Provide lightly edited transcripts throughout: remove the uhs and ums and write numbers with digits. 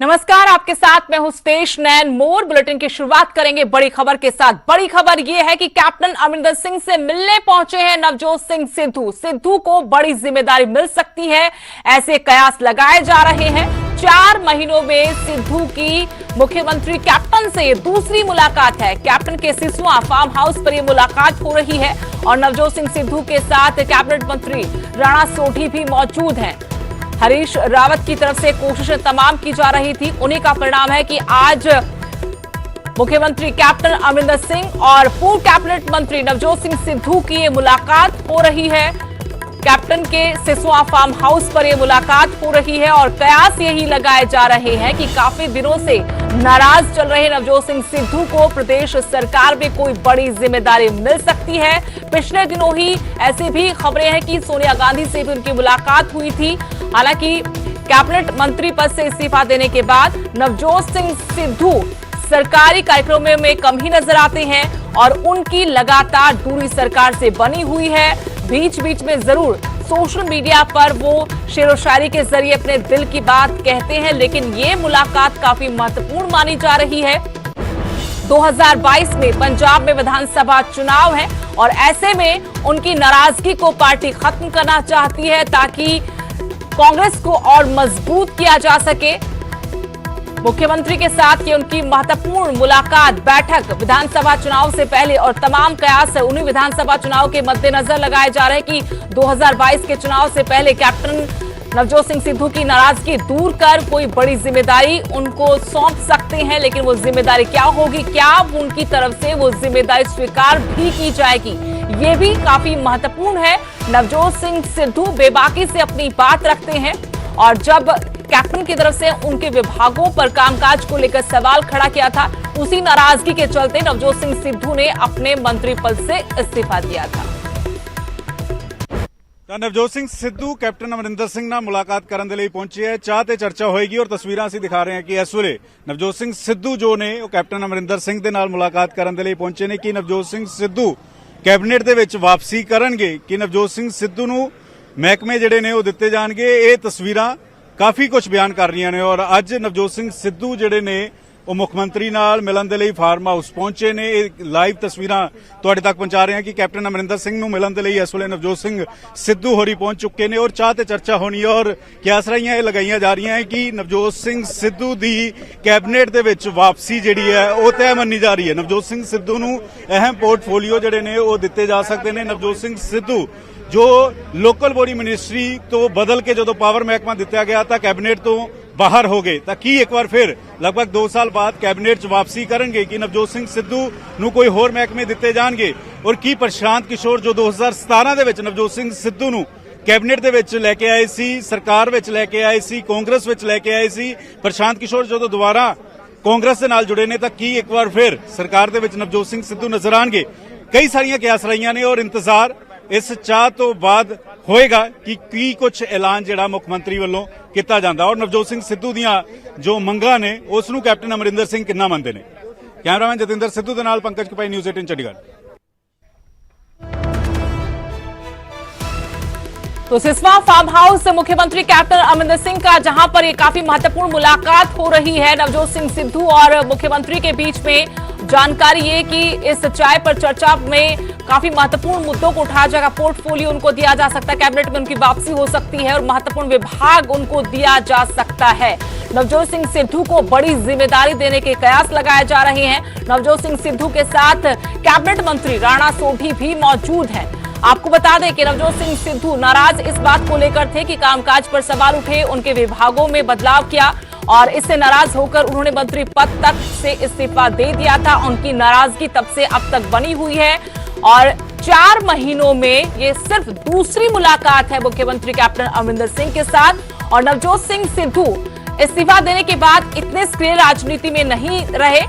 नमस्कार, आपके साथ मैं हूं स्टेश नैन मोर। बुलेटिन की शुरुआत करेंगे बड़ी खबर के साथ। बड़ी खबर यह है कि कैप्टन अमरिंदर सिंह से मिलने पहुंचे हैं नवजोत सिंह सिद्धू। सिद्धू को बड़ी जिम्मेदारी मिल सकती है, ऐसे कयास लगाए जा रहे हैं। 4 महीनों में सिद्धू की मुख्यमंत्री कैप्टन से दूसरी मुलाकात है। कैप्टन के सिसवा फार्म हाउस पर यह मुलाकात हो रही है और नवजोत सिंह सिद्धू के साथ कैबिनेट मंत्री राणा सोढी भी मौजूद हैं। हरीश रावत की तरफ से कोशिशें तमाम की जा रही थी, उन्हीं का परिणाम है कि आज मुख्यमंत्री कैप्टन अमरिंदर सिंह और पूर्व कैबिनेट मंत्री नवजोत सिंह सिद्धू की ये मुलाकात हो रही है। कैप्टन के सिसवा फार्म हाउस पर यह मुलाकात हो रही है और कयास यही लगाए जा रहे हैं कि काफी दिनों से नाराज चल रहे नवजोत सिंह सिद्धू को प्रदेश सरकार में कोई बड़ी जिम्मेदारी मिल सकती है। पिछले दिनों ही ऐसी भी खबरें हैं कि सोनिया गांधी से भी उनकी मुलाकात हुई थी। हालांकि कैबिनेट मंत्री पद से इस्तीफा देने के बाद नवजोत सिंह सिद्धू सरकारी कार्यक्रमों में कम ही नजर आते हैं और उनकी लगातार दूरी सरकार से बनी हुई है। बीच बीच में जरूर सोशल मीडिया पर वो शेरो शायरी के जरिए अपने दिल की बात कहते हैं, लेकिन ये मुलाकात काफी महत्वपूर्ण मानी जा रही है। 2022 में पंजाब में विधानसभा चुनाव है और ऐसे में उनकी नाराजगी को पार्टी खत्म करना चाहती है ताकि कांग्रेस को और मजबूत किया जा सके। मुख्यमंत्री के साथ ये उनकी महत्वपूर्ण मुलाकात, बैठक विधानसभा चुनाव से पहले और तमाम कयास उन्हीं विधानसभा चुनाव के मद्देनजर लगाए जा रहे हैं कि 2022 के चुनाव से पहले कैप्टन नवजोत सिंह सिद्धू की नाराजगी दूर कर कोई बड़ी जिम्मेदारी उनको सौंप सकते हैं। लेकिन वो जिम्मेदारी क्या होगी, क्या उनकी तरफ से वो जिम्मेदारी स्वीकार भी की जाएगी, ये भी काफी महत्वपूर्ण है। नवजोत सिंह सिद्धू बेबाकी से अपनी बात रखते हैं और जब कैप्टन की तरफ से उनके विभागों पर कामकाज को लेकर सवाल खड़ा किया था, उसी नाराजगी के चलते नवजोत सिंह सिद्धू ने अपने मंत्री पद से इस्तीफा दिया था। नवजोत सिंह सिद्धू कैप्टन अमरिंदर सिंह ਨਾਲ ਮੁਲਾਕਾਤ ਕਰਨ ਦੇ ਲਈ ਪਹੁੰਚੇ ਹੈ। ਚਾਹ ਤੇ ਚਰਚਾ ਹੋਏਗੀ ਔਰ ਤਸਵੀਰਾਂ ਅਸੀਂ ਦਿਖਾ ਰਹੇ ਹਾਂ ਕਿ ਇਸ ਵੇਲੇ ਨਵਜੋਤ ਸਿੰਘ ਸਿੱਧੂ ਜੋ ਨੇ ਉਹ ਕੈਪਟਨ ਅਮਰਿੰਦਰ ਸਿੰਘ ਦੇ ਨਾਲ ਮੁਲਾਕਾਤ ਕਰਨ ਦੇ ਲਈ ਪਹੁੰਚੇ ਨੇ ਕਿ ਨਵਜੋਤ ਸਿੰਘ ਸਿੱਧੂ ਕੈਬਨਿਟ ਦੇ ਵਿੱਚ ਵਾਪਸੀ ਕਰਨਗੇ ਕਿ ਨਵਜੋਤ ਸਿੰਘ ਸਿੱਧੂ ਨੂੰ ਮਹਿਕਮੇ ਜਿਹੜੇ ਨੇ ਉਹ ਦਿੱਤੇ ਜਾਣਗੇ। ਇਹ ਤਸਵੀਰਾਂ ਕਾਫੀ ਕੁਝ ਬਿਆਨ ਕਰ ਰਹੀਆਂ ਨੇ ਔਰ ਅੱਜ ਨਵਜੋਤ ਸਿੰਘ ਸਿੱਧੂ ਜਿਹੜੇ ਨੇ ਉਹ ਮੁੱਖ ਮੰਤਰੀ ਨਾਲ ਮਿਲਣ ਦੇ ਲਈ ਫਾਰਮ ਹਾਊਸ ਪਹੁੰਚੇ ਨੇ। ਇਹ ਲਾਈਵ ਤਸਵੀਰਾਂ ਤੁਹਾਡੇ ਤੱਕ ਪਹੁੰਚਾ ਰਹੇ ਹਾਂ ਕਿ ਕੈਪਟਨ ਅਮਰਿੰਦਰ ਸਿੰਘ ਨੂੰ ਮਿਲਣ ਦੇ ਲਈ ਇਸ ਵੇਲੇ ਨਵਜੋਤ ਸਿੰਘ ਸਿੱਧੂ ਹੋਰੀ ਪਹੁੰਚ ਚੁੱਕੇ ਨੇ ਔਰ ਚਾਹ ਤੇ ਚਰਚਾ ਹੋਣੀ ਹੈ ਔਰ ਕਿਆਸਰਾਈਆਂ ਇਹ ਲਗਾਈਆਂ ਜਾ ਰਹੀਆਂ ਹੈ ਕਿ ਨਵਜੋਤ ਸਿੰਘ ਸਿੱਧੂ ਦੀ ਕੈਬਨਿਟ ਦੇ ਵਿੱਚ ਵਾਪਸੀ ਜਿਹੜੀ ਹੈ ਉਹ ਤੈਅ ਮੰਨੀ ਜਾ ਰਹੀ ਹੈ। ਨਵਜੋਤ ਸਿੰਘ ਸਿੱਧੂ ਨੂੰ ਅਹਿਮ ਪੋਰਟਫੋਲੀਓ ਜਿਹੜੇ ਨੇ ਉਹ ਦਿੱਤੇ ਜਾ ਸਕਦੇ ਨੇ। ਨਵਜੋਤ ਸਿੰਘ ਸਿੱਧੂ ਜੋ ਲੋਕਲ ਬੋਡੀ ਮਿਨਿਸਟਰੀ ਤੋਂ ਬਦਲ ਕੇ ਜਦੋਂ ਪਾਵਰ ਮਹਿਕਮਾ ਦਿੱਤਾ ਗਿਆ ਤਾਂ ਕੈਬਨਿਟ ਤੋਂ ਬਾਹਰ ਹੋ ਗਏ ਤਾਂ ਕੀ ਇੱਕ ਵਾਰ ਫਿਰ ਲਗਭਗ 2 ਸਾਲ ਬਾਅਦ ਕੈਬਨਿਟ 'ਚ ਵਾਪਸੀ ਕਰਨਗੇ ਕਿ ਨਵਜੋਤ ਸਿੰਘ ਸਿੱਧੂ ਨੂੰ ਕੋਈ ਹੋਰ ਮਹਿਕਮੇ ਦਿੱਤੇ ਜਾਣਗੇ ਔਰ ਕੀ ਪ੍ਰਸ਼ਾਂਤ ਕਿਸ਼ੋਰ ਜੋ 2017 ਦੇ ਵਿੱਚ ਨਵਜੋਤ ਸਿੰਘ ਸਿੱਧੂ ਨੂੰ ਕੈਬਨਿਟ ਦੇ ਵਿੱਚ ਲੈ ਕੇ ਆਏ ਸੀ, ਸਰਕਾਰ ਵਿੱਚ ਲੈ ਕੇ ਆਏ ਸੀ, ਕਾਂਗਰਸ ਵਿੱਚ ਲੈ ਕੇ ਆਏ ਸੀ, ਪ੍ਰਸ਼ਾਂਤ ਕਿਸ਼ੋਰ ਜਦੋਂ ਦੁਬਾਰਾ ਕਾਂਗਰਸ ਦੇ ਨਾਲ ਜੁੜੇ ਨੇ ਤਾਂ ਕੀ ਇੱਕ ਵਾਰ ਫਿਰ ਸਰਕਾਰ ਦੇ ਵਿੱਚ ਨਵਜੋਤ ਸਿੰਘ ਸਿੱਧੂ ਨਜ਼ਰ ਆਣਗੇ। ਕਈ ਸਾਰੀਆਂ ਕਿਆਸ ਰਹੀਆਂ ਨੇ ਔਰ ਇੰਤਜ਼ਾਰ ਇਸ ਚਾਹ ਤੋਂ ਬਾਅਦ ਹੋਏਗਾ ਕਿ ਕੀ ਕੁਝ ਐਲਾਨ ਜਿਹੜਾ ਮੁੱਖ ਮੰਤਰੀ ਵੱਲੋਂ ਕੀਤਾ ਜਾਂਦਾ ਔਰ ਨਵਜੋਤ ਸਿੰਘ ਸਿੱਧੂ ਦੀਆਂ ਜੋ ਮੰਗਾਂ ਨੇ ਉਸ ਨੂੰ ਕੈਪਟਨ ਅਮਰਿੰਦਰ ਸਿੰਘ ਕਿੰਨਾ ਮੰਨਦੇ ਨੇ। ਕੈਮਰਾਮੈਨ ਜਤਿੰਦਰ ਸਿੱਧੂ ਦੇ ਨਾਲ ਪੰਕਜ ਕਪਾਈ, ਨਿਊਜ਼ 18 ਚੰਡੀਗੜ੍ਹ। तो सिसवा फार्म हाउस मुख्यमंत्री कैप्टन अमरिंदर सिंह का, जहां पर ये काफी महत्वपूर्ण मुलाकात हो रही है नवजोत सिंह सिद्धू और मुख्यमंत्री के बीच में। जानकारी ये कि इस चाय पर चर्चा में काफी महत्वपूर्ण मुद्दों को उठाया जाएगा। पोर्टफोलियो उनको दिया जा सकता है, कैबिनेट में उनकी वापसी हो सकती है और महत्वपूर्ण विभाग उनको दिया जा सकता है। नवजोत सिंह सिद्धू को बड़ी जिम्मेदारी देने के कयास लगाए जा रहे हैं। नवजोत सिंह सिद्धू के साथ कैबिनेट मंत्री राणा सोढी भी मौजूद हैं। आपको बता दें कि नवजोत सिंह सिद्धू नाराज इस बात को लेकर थे कि कामकाज पर सवाल उठे, उनके विभागों में बदलाव किया और इससे नाराज होकर उन्होंने मंत्री पद तक से इस्तीफा दे दिया था। उनकी नाराजगी तब से अब तक बनी हुई है और 4 महीनों में ये सिर्फ दूसरी मुलाकात है मुख्यमंत्री कैप्टन अमरिंदर सिंह के साथ। और नवजोत सिंह सिद्धू इस्तीफा देने के बाद इतने सक्रिय राजनीति में नहीं रहे,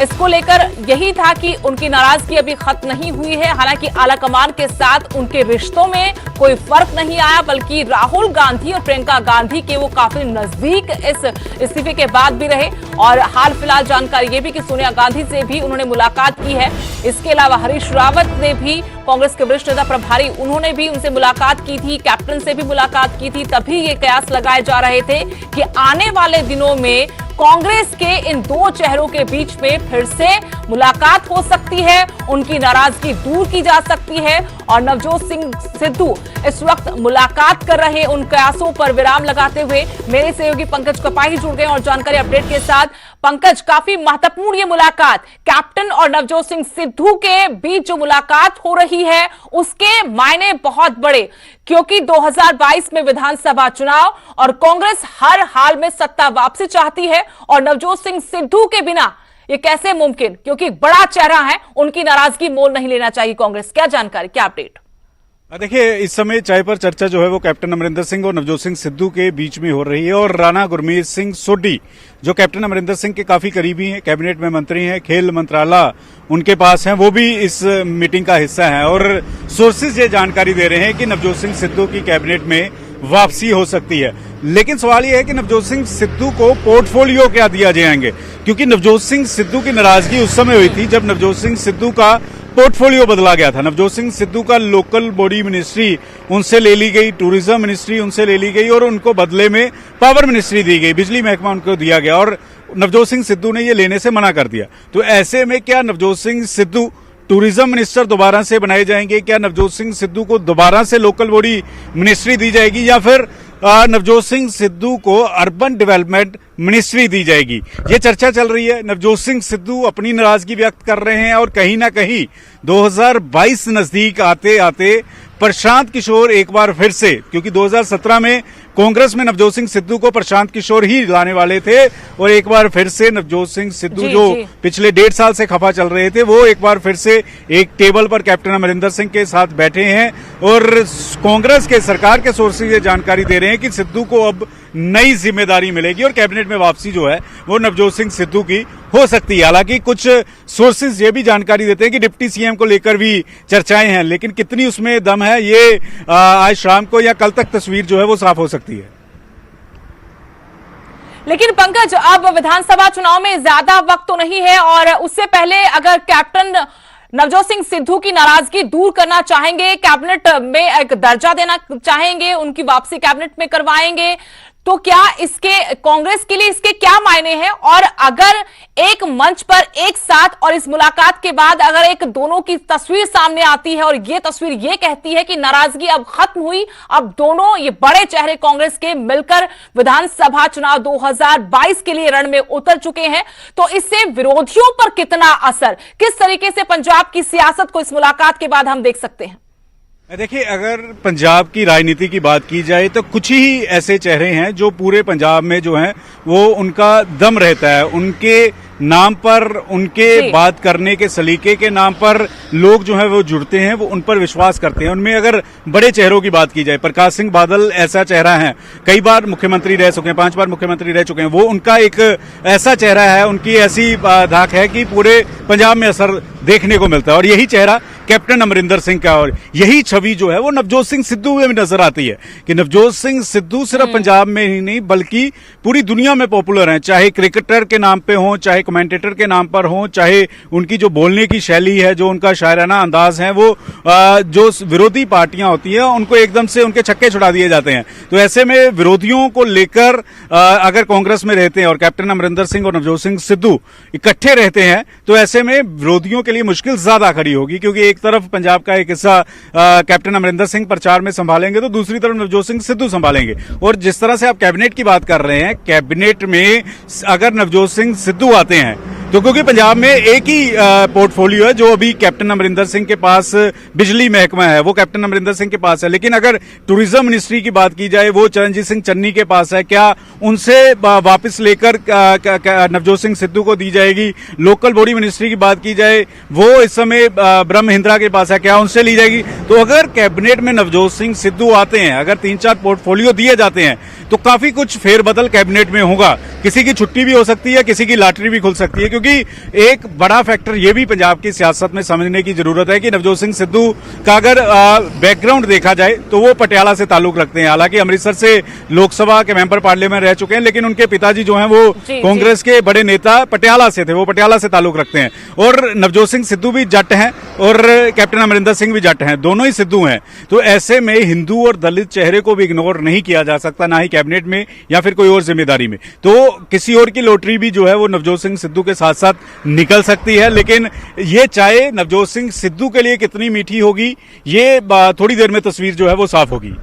इसको लेकर यही था कि उनकी नाराजगी अभी खत्म नहीं हुई है। हालांकि आलाकमान के साथ उनके रिश्तों में कोई फर्क नहीं आया, बल्कि राहुल गांधी और प्रियंका गांधी के वो काफी नजदीक इस इस्तीफे के बाद भी रहे। और हाल फिलहाल जानकारी ये भी कि सोनिया गांधी से भी उन्होंने मुलाकात की है। इसके अलावा हरीश रावत ने भी, कांग्रेस के वरिष्ठ नेता प्रभारी, उन्होंने भी उनसे मुलाकात की थी, कैप्टन से भी मुलाकात की थी। तभी ये कयास लगाए जा रहे थे कि आने वाले दिनों में कांग्रेस के इन दो चेहरों के बीच में फिर से मुलाकात हो सकती है, उनकी नाराजगी दूर की जा सकती है। और नवजोत सिंह सिद्धू इस वक्त मुलाकात कर रहे, उन कयासों पर विराम लगाते हुए मेरे सहयोगी पंकज कपाही जुड़ गए और जानकारी अपडेट के साथ। पंकज, काफी महत्वपूर्ण ये मुलाकात, कैप्टन और नवजोत सिंह सिद्धू के बीच जो मुलाकात हो रही है उसके मायने बहुत बड़े, क्योंकि 2022 में विधानसभा चुनाव और कांग्रेस हर हाल में सत्ता वापसी चाहती है। और नवजोत सिंह सिद्धू के बिना ये कैसे मुमकिन, क्योंकि बड़ा चेहरा है, उनकी नाराजगी मोल नहीं लेना चाहिए कांग्रेस। क्या जानकारी, क्या अपडेट? देखिए, इस समय चाय पर चर्चा जो है वो कैप्टन अमरिंदर सिंह और नवजोत सिंह सिद्धू के बीच में हो रही है। और राणा गुरमीत सिंह सोढी जो कैप्टन अमरिंदर सिंह के काफी करीबी हैं, कैबिनेट में मंत्री हैं, खेल मंत्रालय उनके पास है, वो भी इस मीटिंग का हिस्सा है। और सोर्सेज ये जानकारी दे रहे हैं कि नवजोत सिंह सिद्धू की कैबिनेट में वापसी हो सकती है। लेकिन सवाल यह है कि नवजोत सिंह सिद्धू को पोर्टफोलियो क्या दिया जाएंगे, क्योंकि नवजोत सिंह सिद्धू की नाराजगी उस समय हुई थी जब नवजोत सिंह सिद्धू का पोर्टफोलियो बदला गया था। नवजोत सिंह सिद्धू का लोकल बॉडी मिनिस्ट्री उनसे ले ली गई, टूरिज्म मिनिस्ट्री उनसे ले ली गई और उनको बदले में पावर मिनिस्ट्री दी गई, बिजली महकमा उनको दिया गया और नवजोत सिंह सिद्धू ने ये लेने से मना कर दिया। तो ऐसे में क्या नवजोत सिंह सिद्धू टूरिज्म मिनिस्टर दोबारा से बनाए जाएंगे? क्या नवजोत सिंह सिद्धू को दोबारा से लोकल बॉडी मिनिस्ट्री दी जाएगी या फिर नवजोत सिंह सिद्धू को अर्बन डेवलपमेंट मिनिस्ट्री दी जाएगी? ये चर्चा चल रही है। नवजोत सिंह सिद्धू अपनी नाराजगी व्यक्त कर रहे हैं और कहीं ना कहीं 2022 नजदीक आते आते प्रशांत किशोर एक बार फिर से, क्योंकि 2017 में कांग्रेस में नवजोत सिंह सिद्धू को प्रशांत किशोर ही लाने वाले थे और एक बार फिर से नवजोत सिंह सिद्धू जो पिछले 1.5 साल से खफा चल रहे थे, वो एक बार फिर से एक टेबल पर कैप्टन अमरिंदर सिंह के साथ बैठे हैं। और कांग्रेस के सरकार के सोर्सेज ये जानकारी दे रहे हैं कि सिद्धू को अब नई जिम्मेदारी मिलेगी और कैबिनेट में वापसी जो है वो नवजोत सिंह सिद्धू की हो सकती है। हालांकि कुछ सोर्सेज ये भी जानकारी देते हैं कि डिप्टी सीएम को लेकर भी चर्चाएं हैं, लेकिन कितनी उसमें दम है ये आज शाम को या कल तक तस्वीर जो है वो साफ हो सकती है। लेकिन पंकज, अब विधानसभा चुनाव में ज्यादा वक्त तो नहीं है और उससे पहले अगर कैप्टन नवजोत सिंह सिद्धू की नाराजगी दूर करना चाहेंगे, कैबिनेट में एक दर्जा देना चाहेंगे, उनकी वापसी कैबिनेट में करवाएंगे, तो क्या इसके कांग्रेस के लिए इसके क्या मायने हैं? और अगर एक मंच पर एक साथ और इस मुलाकात के बाद अगर एक दोनों की तस्वीर सामने आती है और ये तस्वीर ये कहती है कि नाराजगी अब खत्म हुई, अब दोनों ये बड़े चेहरे कांग्रेस के मिलकर विधानसभा चुनाव 2022 के लिए रण में उतर चुके हैं, तो इससे विरोधियों पर कितना असर, किस तरीके से पंजाब की सियासत को इस मुलाकात के बाद हम देख सकते हैं? देखिए, अगर पंजाब की राजनीति की बात की जाए तो कुछ ही ऐसे चेहरे हैं जो पूरे पंजाब में जो हैं वो उनका दम रहता है, उनके नाम पर, उनके बात करने के सलीके के नाम पर लोग जो है वो जुड़ते हैं, वो उन पर विश्वास करते हैं। उनमें अगर बड़े चेहरों की बात की जाए, प्रकाश सिंह बादल ऐसा चेहरा है, कई बार मुख्यमंत्री रह चुके हैं, 5 बार मुख्यमंत्री रह चुके हैं, वो उनका एक ऐसा चेहरा है, उनकी ऐसी धाक है कि पूरे पंजाब में असर देखने को मिलता है। और यही चेहरा कैप्टन अमरिंदर सिंह का और यही छवि जो है वो नवजोत सिंह सिद्धू में भी नजर आती है कि नवजोत सिंह सिद्धू सिर्फ पंजाब में ही नहीं बल्कि पूरी दुनिया में पॉपुलर हैं, चाहे क्रिकेटर के नाम पे हो, चाहे कमेंटेटर के नाम पर हो, चाहे उनकी जो बोलने की शैली है, जो उनका शायराना अंदाज है, वो जो विरोधी पार्टियां होती है उनको एकदम से उनके छक्के छुड़ा दिए जाते हैं। तो ऐसे में विरोधियों को लेकर अगर कांग्रेस में रहते हैं और कैप्टन अमरिंदर सिंह और नवजोत सिंह सिद्धू इकट्ठे रहते हैं तो ऐसे में विरोधियों के लिए मुश्किल ज्यादा खड़ी होगी, क्योंकि एक तरफ पंजाब का एक हिस्सा कैप्टन अमरिंदर सिंह प्रचार में संभालेंगे तो दूसरी तरफ नवजोत सिंह सिद्धू संभालेंगे। और जिस तरह से आप कैबिनेट की बात कर रहे हैं, कैबिनेट में अगर नवजोत सिंह सिद्धू आते हैं तो क्योंकि पंजाब में एक ही पोर्टफोलियो है जो अभी कैप्टन अमरिंदर सिंह के पास बिजली महकमा है, वो कैप्टन अमरिंदर सिंह के पास है, लेकिन अगर टूरिज्म मिनिस्ट्री की बात की जाए वो चरणजीत सिंह चन्नी के पास है, क्या उनसे वापस लेकर नवजोत सिंह सिद्धू को दी जाएगी? लोकल बॉडी मिनिस्ट्री की बात की जाए वो इस समय ब्रह्म महिंद्रा के पास है, क्या उनसे ली जाएगी? तो अगर कैबिनेट में नवजोत सिंह सिद्धू आते हैं, अगर 3-4 पोर्टफोलियो दिए जाते हैं तो काफी कुछ फेरबदल कैबिनेट में होगा। किसी की छुट्टी भी हो सकती है, किसी की लॉटरी भी खुल सकती है, क्योंकि एक बड़ा फैक्टर ये भी पंजाब की सियासत में समझने की जरूरत है कि नवजोत सिंह सिद्धू का अगर बैकग्राउंड देखा जाए तो वो पटियाला से ताल्लुक रखते हैं। हालांकि अमृतसर से लोकसभा के मेंबर पार्लियामेंट रह चुके हैं, लेकिन उनके पिताजी जो हैं वो कांग्रेस के बड़े नेता पटियाला से थे, वो पटियाला से ताल्लुक रखते हैं। और नवजोत सिंह सिद्धू भी जट हैं और कैप्टन अमरिंदर सिंह भी जट हैं, दोनों ही सिद्धू हैं। तो ऐसे में हिंदू और दलित चेहरे को भी इग्नोर नहीं किया जा सकता, ना ही कैबिनेट में या फिर कोई और जिम्मेदारी में। तो किसी और की लॉटरी भी जो है वो नवजोत सिंह सिद्धू के साथ साथ निकल सकती है, लेकिन ये चाय नवजोत सिंह सिद्धू के लिए कितनी मीठी होगी ये थोड़ी देर में तस्वीर जो है वो साफ होगी।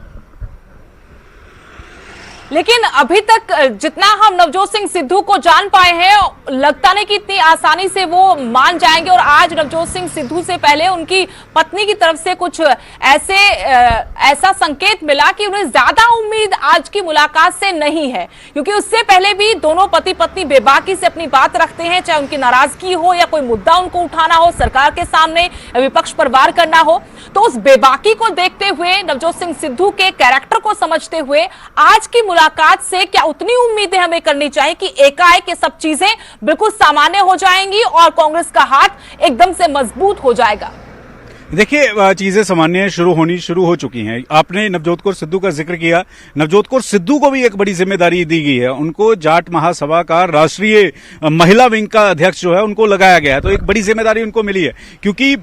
लेकिन अभी तक जितना हम नवजोत सिंह सिद्धू को जान पाए हैं, लगता नहीं कि इतनी आसानी से वो मान जाएंगे। और आज नवजोत सिंह सिद्धू से पहले उनकी पत्नी की तरफ से कुछ ऐसा संकेत मिला कि उन्हें ज्यादा उम्मीद आज की मुलाकात से नहीं है, क्योंकि उससे पहले भी दोनों पति पत्नी बेबाकी से अपनी बात रखते हैं, चाहे उनकी नाराजगी हो या कोई मुद्दा उनको उठाना हो सरकार के सामने, विपक्ष पर वार करना हो। तो उस बेबाकी को देखते हुए, नवजोत सिंह सिद्धू के कैरेक्टर को समझते हुए, आज की मुलाकात से क्या उतनी उम्मीदें हमें करनी चाहिए कि एकाएक ये सब चीजें बिल्कुल सामान्य हो जाएंगी और कांग्रेस का हाथ एकदम से मजबूत हो जाएगा? देखिए, चीजें सामान्य शुरू हो चुकी हैं। आपने नवजोत कौर सिद्धू का जिक्र किया, नवजोत कौर सिद्धू को भी एक बड़ी जिम्मेदारी दी गई है। उनको जाट महासभा का राष्ट्रीय महिला विंग का अध्यक्ष जो है उनको लगाया गया है, तो एक बड़ी जिम्मेदारी उनको मिली है, क्योंकि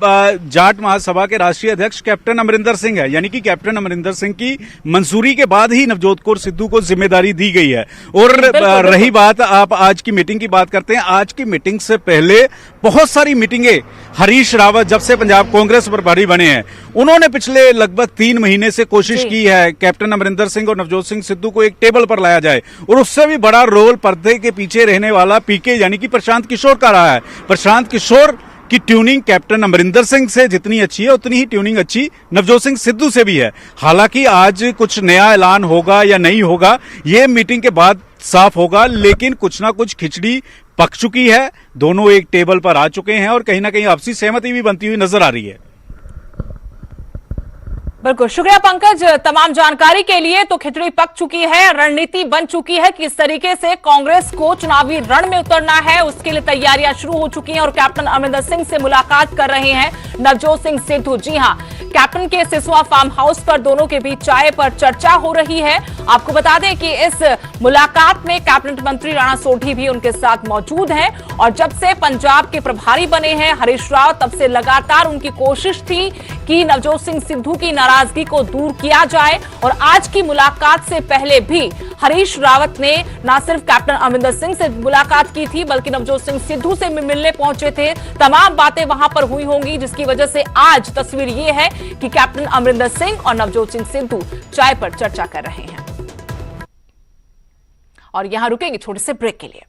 जाट महासभा के राष्ट्रीय अध्यक्ष कैप्टन अमरिंदर सिंह है, यानी कि कैप्टन अमरिंदर सिंह की मंजूरी के बाद ही नवजोत कौर सिद्धू को जिम्मेदारी दी गई है। और रही बात, आप आज की मीटिंग की बात करते हैं, आज की मीटिंग से पहले बहुत सारी मीटिंगें हरीश रावत जब से पंजाब कांग्रेस प्रभारी बने हैं, उन्होंने पिछले लगभग 3 महीने से कोशिश की है कैप्टन अमरिंदर सिंह और नवजोत सिंह सिद्धू को एक टेबल पर लाया जाए। और उससे भी बड़ा रोल पर्दे के पीछे रहने वाला पीके यानी कि प्रशांत किशोर का रहा है। प्रशांत किशोर की ट्यूनिंग कैप्टन अमरिंदर सिंह से जितनी अच्छी है, उतनी ही ट्यूनिंग अच्छी नवजोत सिंह सिद्धू से भी है। हालांकि आज कुछ नया ऐलान होगा या नहीं होगा ये मीटिंग के बाद साफ होगा, लेकिन कुछ ना कुछ खिचड़ी पक चुकी है, दोनों एक टेबल पर आ चुके हैं और कहीं ना कहीं आपसी सहमति भी बनती हुई नजर आ रही है। बिल्कुल, शुक्रिया पंकज तमाम जानकारी के लिए। तो खिचड़ी पक चुकी है, रणनीति बन चुकी है कि किस तरीके से कांग्रेस को चुनावी रण में उतरना है, उसके लिए तैयारियां शुरू हो चुकी हैं और कैप्टन अमरिंदर सिंह से मुलाकात कर रहे हैं नवजोत सिंह सिद्धू। जी हां, कैप्टन के सिसवा फार्म हाउस पर दोनों के बीच चाय पर चर्चा हो रही है। आपको बता दें कि इस मुलाकात में कैबिनेट मंत्री राणा सोढी भी उनके साथ मौजूद हैं और जब से पंजाब के प्रभारी बने हैं हरीश राव, तब से लगातार उनकी कोशिश थी कि नवजोत सिंह सिद्धू की नाराजगी को दूर किया जाए। और आज की मुलाकात से पहले भी हरीश रावत ने न सिर्फ कैप्टन अमरिंदर सिंह से मुलाकात की थी, बल्कि नवजोत सिंह सिद्धू से मिलने पहुंचे थे। तमाम बातें वहां पर हुई होंगी, जिसकी वजह से आज तस्वीर ये है कि कैप्टन अमरिंदर सिंह और नवजोत सिंह सिद्धू चाय पर चर्चा कर रहे हैं। और यहां रुकेंगे छोटे से ब्रेक के लिए।